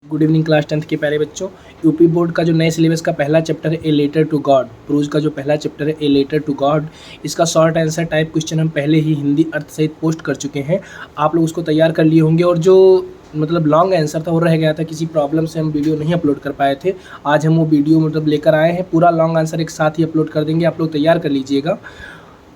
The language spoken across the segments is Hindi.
गुड इवनिंग क्लास 10th के प्यारे बच्चों। यूपी बोर्ड का जो नए सिलेबस का पहला चैप्टर है a letter to God, prose का जो पहला चैप्टर है ए लेटर टू गॉड, इसका शॉर्ट आंसर टाइप क्वेश्चन हम पहले ही हिंदी अर्थ सहित पोस्ट कर चुके हैं। आप लोग उसको तैयार कर लिए होंगे और जो मतलब लॉन्ग आंसर था वो रह गया था, किसी प्रॉब्लम से हम वीडियो नहीं अपलोड कर पाए थे। आज हम वो वीडियो मतलब लेकर आए हैं, पूरा लॉन्ग आंसर एक साथ ही अपलोड कर देंगे, आप लोग तैयार कर लीजिएगा।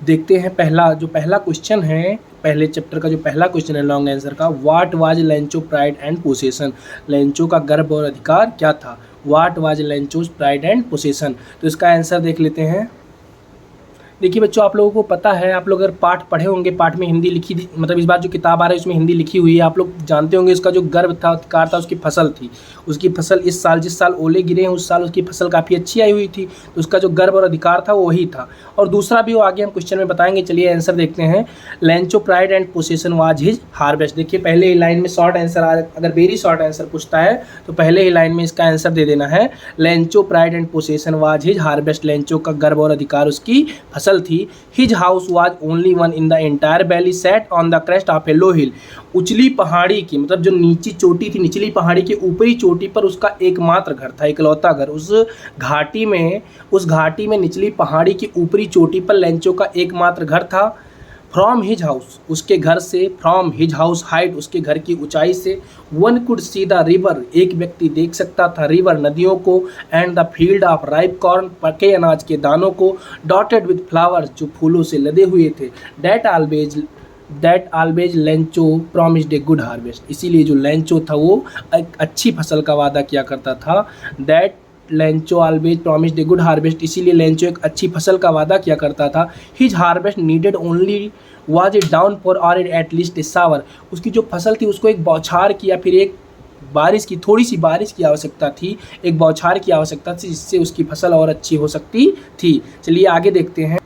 देखते हैं पहला क्वेश्चन है, पहले चैप्टर का जो पहला क्वेश्चन है लॉन्ग आंसर का, what was Lencho pride and possession, Lencho का गर्व और अधिकार क्या था। What was Lencho's pride and possession, तो इसका आंसर देख लेते हैं। देखिए बच्चों, आप लोगों को पता है, आप लोग अगर पाठ पढ़े होंगे, पाठ में हिंदी लिखी थी, मतलब इस बार जो किताब आ रही है उसमें हिंदी लिखी हुई है, आप लोग जानते होंगे इसका जो गर्व था, अधिकार था, उसकी फसल थी। उसकी फसल इस साल, जिस साल ओले गिरे हैं उस साल उसकी फसल काफ़ी अच्छी आई हुई थी, तो उसका जो गर्व और अधिकार था वो वही था। और दूसरा भी वो आगे हम क्वेश्चन में बताएंगे। चलिए आंसर देखते हैं। Lencho pride and possession was his harvest. देखिए पहले ही लाइन में शॉर्ट आंसर, अगर वेरी शॉर्ट आंसर पूछता है तो पहले ही लाइन में इसका आंसर दे देना है। Lencho pride and possession was his harvest, Lencho का गर्व और अधिकार उसकी फसल थी। His house was only one in the entire valley set on the crest of a low hill. उचली पहाड़ी की, मतलब जो नीची चोटी थी, निचली पहाड़ी की ऊपरी चोटी पर उसका एकमात्र घर था, इकलौता घर। उस घाटी में निचली पहाड़ी की ऊपरी चोटी पर लेंचो का एकमात्र घर था। फ्रॉम हिज हाउस, उसके घर से, फ्रॉम हिज हाउस हाइट, उसके घर की ऊंचाई से, one could see the river, एक व्यक्ति देख सकता था रिवर, नदियों को, and the field of ripe corn, पके अनाज के दानों को, डॉटेड विद फ्लावर्स, जो फूलों से लदे हुए थे। That always Lencho promised a good harvest, इसीलिए जो लेंचो था वो एक अच्छी फसल का वादा किया करता था। That Lencho always promised a good harvest, इसीलिए लेंचो एक अच्छी फसल का वादा किया करता था। His harvest needed only was a down for और एट लीस्ट ए शावर, उसकी जो फसल थी उसको एक बौछार की या फिर एक बारिश की, थोड़ी सी बारिश की आवश्यकता थी, एक बौछार की आवश्यकता थी, जिससे उसकी फसल और अच्छी हो सकती थी। चलिए आगे देखते हैं।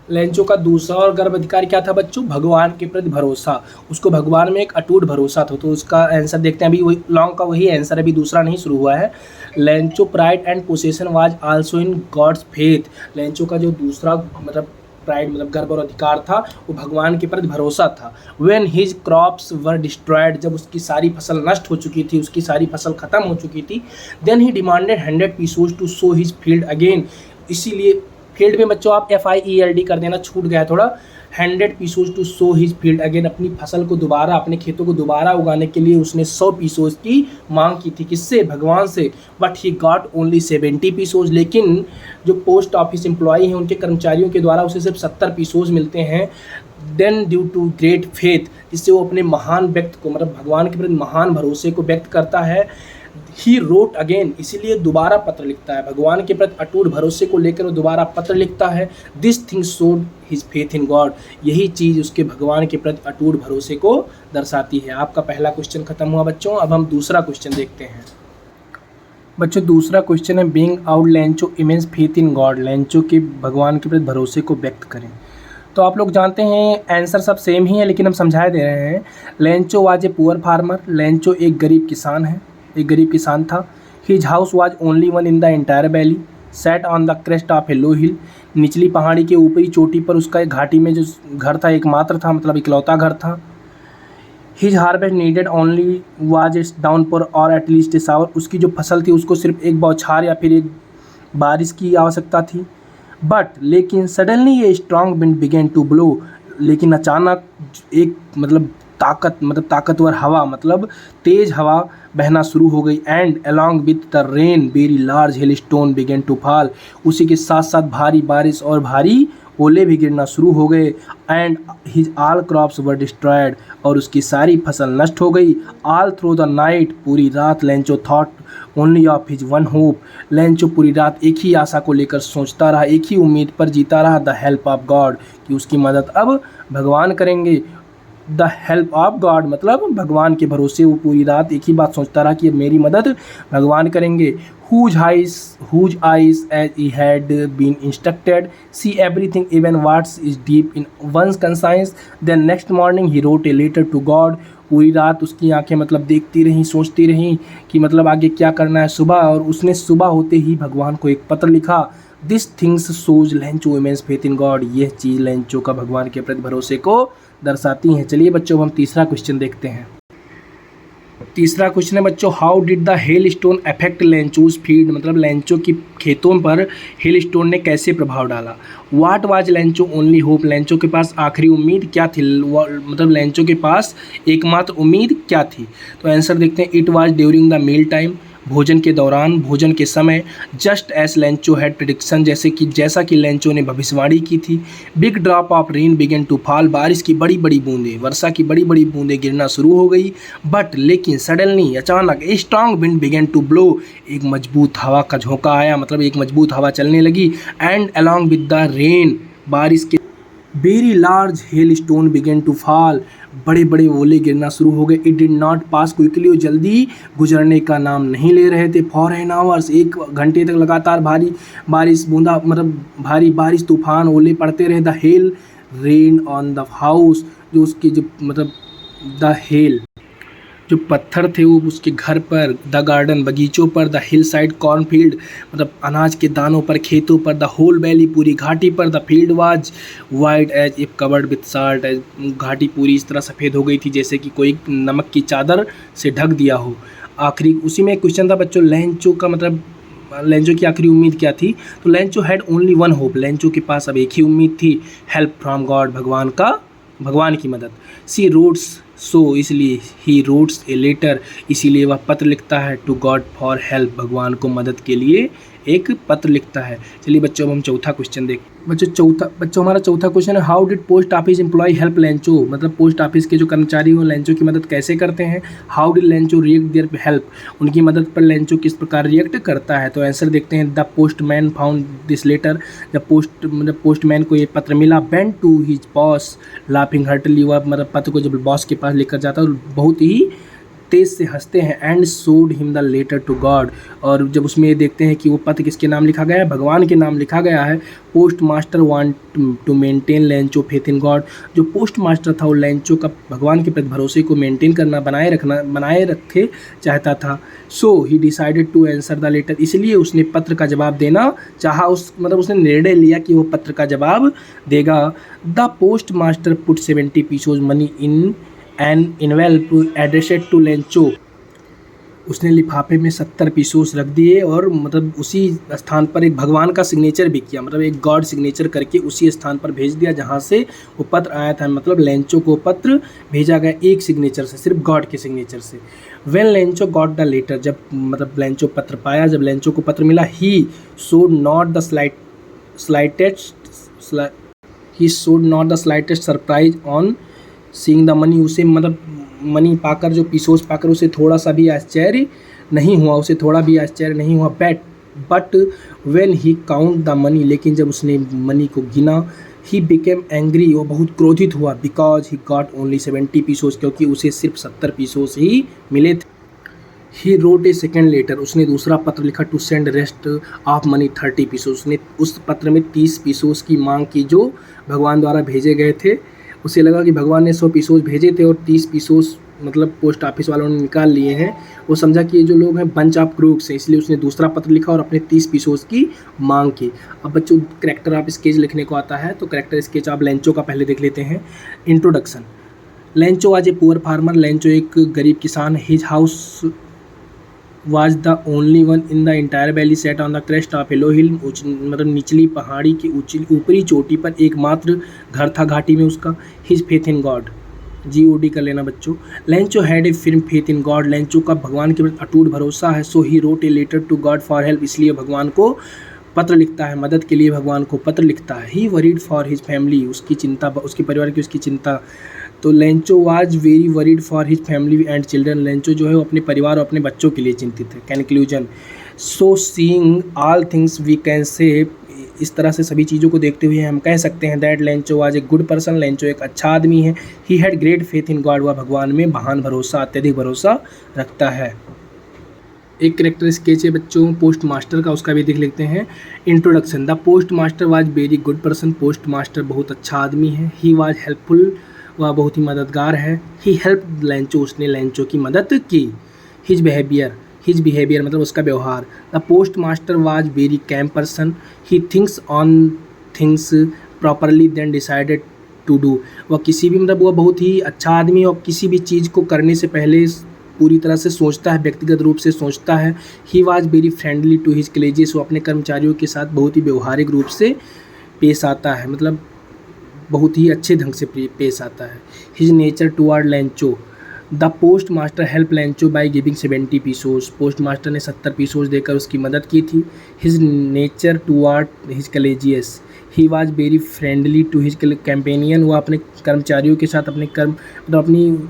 लेंचो का दूसरा और गर्भ अधिकार क्या था बच्चों, भगवान के प्रति भरोसा, उसको भगवान में एक अटूट भरोसा था। तो उसका आंसर देखते हैं, अभी वही लॉन्ग का वही आंसर, अभी दूसरा नहीं शुरू हुआ है। Lencho pride and possession was also in God's faith, Lencho का जो दूसरा मतलब प्राइड मतलब गर्व और अधिकार था वो भगवान के प्रति भरोसा था। When his crops were destroyed, जब उसकी सारी फसल नष्ट हो चुकी थी, उसकी सारी फसल खत्म हो चुकी थी, then he demanded 100 pesos to sow his field again, इसीलिए फील्ड में बच्चों आप FIELD कर देना, छूट गया थोड़ा। 100 pesos to sow his field again, अपनी फसल को दोबारा, अपने खेतों को दोबारा उगाने के लिए उसने 100 पीसोज की मांग की थी। किससे, भगवान से। But he got only 70 pesos, लेकिन जो पोस्ट ऑफिस एम्प्लॉई हैं उनके कर्मचारियों के द्वारा उसे सिर्फ 70 पीसोज मिलते हैं। Then due to great faith, जिससे वो अपने महान व्यक्त को, मतलब भगवान के प्रति महान भरोसे को व्यक्त करता है। ही रोट अगेन, इसीलिए दोबारा पत्र लिखता है, भगवान के प्रति अटूट भरोसे को लेकर वो दोबारा पत्र लिखता है। This thing showed his faith in God, यही चीज़ उसके भगवान के प्रति अटूट भरोसे को दर्शाती है। आपका पहला क्वेश्चन खत्म हुआ बच्चों, अब हम दूसरा क्वेश्चन देखते हैं। बच्चों दूसरा क्वेश्चन है, being out Lencho immense faith in God, Lencho के भगवान के प्रति भरोसे को व्यक्त करें। तो आप लोग जानते हैं आंसर सब सेम ही है, लेकिन हम समझा दे रहे हैं। Lencho was a poor farmer, Lencho एक गरीब किसान है, एक गरीब किसान था। His house was only one in the entire valley set on the crest of a low hill, निचली पहाड़ी के ऊपरी चोटी पर उसका एक घाटी में जो घर था एकमात्र था, मतलब इकलौता घर था। His harvest needed only was a down for और एट लीस्ट ए शावर, उसकी जो फसल थी उसको सिर्फ एक बौछार या फिर एक बारिश की आवश्यकता थी। बट लेकिन suddenly a strong wind began to blow, लेकिन अचानक एक मतलब ताकतवर हवा, मतलब तेज हवा बहना शुरू हो गई। And along with the rain very large hail stone began to fall, उसी के साथ साथ भारी बारिश और भारी ओले भी गिरना शुरू हो गए। And his all crops were destroyed, और उसकी सारी फसल नष्ट हो गई। ऑल थ्रू द नाइट, पूरी रात Lencho thought only of his one hope, Lencho पूरी रात एक ही आशा को लेकर सोचता रहा, एक ही उम्मीद पर जीता रहा, द हेल्प ऑफ गॉड, कि उसकी मदद अब भगवान करेंगे। द हेल्प ऑफ गॉड मतलब भगवान के भरोसे वो पूरी रात एक ही बात सोचता रहा कि मेरी मदद भगवान करेंगे। whose eyes as he had been instructed see everything even what is deep in one's conscience, then next morning he wrote a letter to God, पूरी रात उसकी आंखें मतलब देखती रहीं, सोचती रहीं कि मतलब आगे क्या करना है सुबह, और उसने सुबह होते ही भगवान को एक पत्र लिखा। This things shows Lencho immense faith in God, यह चीज़ लेंचो का भगवान के प्रति भरोसे को दर्शाती हैं। चलिए बच्चों हम तीसरा क्वेश्चन देखते हैं। तीसरा क्वेश्चन है बच्चों, how did the hell stone affect Lencho's field, मतलब लेंचो की खेतों पर हेल स्टोन ने कैसे प्रभाव डाला। What was Lencho only hope, Lencho के पास आखिरी उम्मीद क्या थी, मतलब लेंचो के पास एकमात्र उम्मीद क्या थी। तो आंसर देखते हैं, it was during the meal time, भोजन के दौरान, भोजन के समय। Just as Lencho had prediction, जैसा कि लेंचो ने भविष्यवाणी की थी। Big drop of rain began to fall, बारिश की बड़ी बड़ी बूंदें, वर्षा की बड़ी बड़ी बूंदें गिरना शुरू हो गई। बट लेकिन सडनली, अचानक, a strong wind began to blow, एक मजबूत हवा का झोंका आया, मतलब एक मजबूत हवा चलने लगी। And along with the rain, बारिश के very large hail stone began to fall, बड़े बड़े ओले गिरना शुरू हो गए। It did not pass quickly, वो जल्दी गुजरने का नाम नहीं ले रहे थे। फॉर एन आवर्स, 1 घंटे तक लगातार भारी बारिश, बूंदा मतलब भारी बारिश, तूफान, ओले पड़ते रहे। The hell rain on the house, जो उसके जो मतलब द हेल जो पत्थर थे वो उसके घर पर, द गार्डन बगीचों पर, द हिल साइड कॉर्नफील्ड मतलब अनाज के दानों पर, खेतों पर, द होल वैली पूरी घाटी पर, the field was wide as if covered with salt, घाटी पूरी इस तरह सफ़ेद हो गई थी जैसे कि कोई नमक की चादर से ढक दिया हो। आखिरी उसी में एक क्वेश्चन था बच्चों, लेंचो का मतलब लेंचो की आखिरी उम्मीद क्या थी। तो Lencho had only one hope, Lencho के पास अब एक ही उम्मीद थी, हेल्प फ्रॉम गॉड, भगवान की मदद। सी रोड्स, सो इसलिए ही रोड्स ए लेटर, इसीलिए वह पत्र लिखता है, टू गॉड फॉर हेल्प, भगवान को मदद के लिए एक पत्र लिखता है। चलिए बच्चों, अब हम चौथा क्वेश्चन देख बच्चों हमारा चौथा क्वेश्चन है, how did post office employ help Lencho, मतलब पोस्ट ऑफिस के जो कर्मचारी हो लेंचो की मदद कैसे करते हैं। How did Lencho react their help, उनकी मदद पर लेंचो किस प्रकार रिएक्ट करता है। तो आंसर देखते हैं, the postman found this letter, जब पोस्टमैन को ये पत्र मिला, went to his boss laughing heartily, वह मतलब पत्र को जब बॉस के पास लेकर जाता है बहुत ही तेज से हंसते हैं। And showed him the letter to God, और जब उसमें ये देखते हैं कि वो पत्र किसके नाम लिखा गया है, भगवान के नाम लिखा गया है। Post master want to maintain Lencho faith in God, जो पोस्ट मास्टर था वो लेंचो का भगवान के प्रति भरोसे को मेंटेन करना, बनाए रखे चाहता था। So he decided to answer the letter, इसलिए उसने पत्र का जवाब देना चाहा, उसने निर्णय लिया कि वो पत्र का जवाब देगा। The post master put 70 pesos money in an envelope addressed to Lencho, उसने लिफाफे में 70 पीसोस रख दिए और मतलब उसी स्थान पर एक भगवान का सिग्नेचर भी किया, मतलब एक गॉड सिग्नेचर करके उसी स्थान पर भेज दिया जहाँ से वो पत्र आया था। मतलब लेंचो को पत्र भेजा गया एक सिग्नेचर से, सिर्फ गॉड के सिग्नेचर से। When Lencho got the letter, जब मतलब लेंचो पत्र पाया, जब लेंचो को पत्र मिला, he showed not the slightest surprise on seeing the money, उसे मतलब मनी पाकर, जो पीसोस पाकर उसे थोड़ा भी आश्चर्य नहीं हुआ। But when he count the money, लेकिन जब उसने मनी को गिना, ही बिकेम एंग्री, वो बहुत क्रोधित हुआ। Because he got only 70 pesos, क्योंकि उसे सिर्फ 70 पीसोस ही मिले थे। He wrote a second letter, उसने दूसरा पत्र लिखा, to send rest of money 30 pesos, उसने उस पत्र में 30 पीसोस की मांग की जो भगवान द्वारा भेजे गए थे। उसे लगा कि भगवान ने 100 पीसोस भेजे थे और 30 पीसोस मतलब पोस्ट ऑफिस वालों ने निकाल लिए हैं। वो समझा कि ये जो लोग हैं बंच ऑफ क्रूक्स हैं, इसलिए उसने दूसरा पत्र लिखा और अपने 30 पीसोस की मांग की। अब बच्चों करेक्टर ऑफ स्केच लिखने को आता है, तो करेक्टर स्केच आप लेंचो का पहले देख लेते हैं। Introduction, Lencho was a poor farmer, Lencho एक गरीब किसान। His house was the only one in the entire valley set on the crest of a low hill, मतलब निचली पहाड़ी की ऊपरी चोटी पर एकमात्र घर था घाटी में उसका। His faith in God, GOD कर लेना बच्चों। Lencho had a firm faith in God, Lencho का भगवान के प्रति अटूट भरोसा है। So he wrote a letter to God for help, इसलिए भगवान को पत्र लिखता है, मदद के लिए भगवान को पत्र लिखता है। ही वरीड फॉर हिज फैमिली, उसकी चिंता, उसके परिवार की उसकी चिंता। तो Lencho was very worried for his family and children, Lencho जो है वो अपने परिवार और अपने बच्चों के लिए चिंतित है। Conclusion, so seeing all things we can say, इस तरह से सभी चीज़ों को देखते हुए हम कह सकते हैं that Lencho was a good person, Lencho एक अच्छा आदमी है। He had great faith in God, वह भगवान में महान भरोसा, अत्यधिक भरोसा रखता है। एक करेक्टर स्केच है बच्चों पोस्ट मास्टर का, उसका भी देख लेते हैं। Introduction, the post master was very good person, post master बहुत अच्छा आदमी है। ही वाज हेल्पफुल, वह बहुत ही मददगार है। ही हेल्प लेंचो, उसने लेंचो की मदद की। हिज बिहेवियर मतलब उसका व्यवहार। The post master was very calm person, he thinks on things properly then decided to do, वह किसी भी मतलब वह बहुत ही अच्छा आदमी और किसी भी चीज़ को करने से पहले पूरी तरह से सोचता है, व्यक्तिगत रूप से सोचता है। He was very friendly to his colleagues, वो अपने कर्मचारियों के साथ बहुत ही व्यवहारिक रूप से पेश आता है, मतलब बहुत ही अच्छे ढंग से पेश आता है। His nature toward Lencho, the post master help Lencho by giving 70 pesos, post master ने 70 पीसोस देकर उसकी मदद की थी। His nature toward his colleagues, he was very friendly to his companion, वह अपने कर्मचारियों के साथ मतलब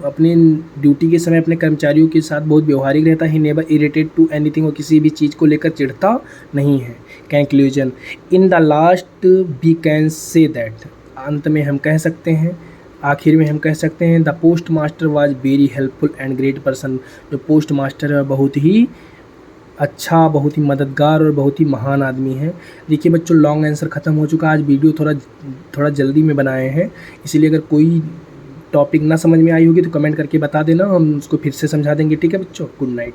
अपनी ड्यूटी के समय अपने कर्मचारियों के साथ बहुत व्यवहारिक रहता है। He never irritate to anything, वो किसी भी चीज़ को लेकर चिढ़ता नहीं है। Conclusion, in the last we can say that, अंत में हम कह सकते हैं, आखिर में हम कह सकते हैं, the post master was very helpful and great person, जो पोस्ट मास्टर है बहुत ही अच्छा, बहुत ही मददगार और बहुत ही महान आदमी है। देखिए बच्चों, लॉन्ग आंसर ख़त्म हो चुका। आज वीडियो थोड़ा जल्दी में बनाए हैं, इसीलिए अगर कोई टॉपिक ना समझ में आई होगी तो कमेंट करके बता देना, हम उसको फिर से समझा देंगे। ठीक है बच्चों, गुड नाइट।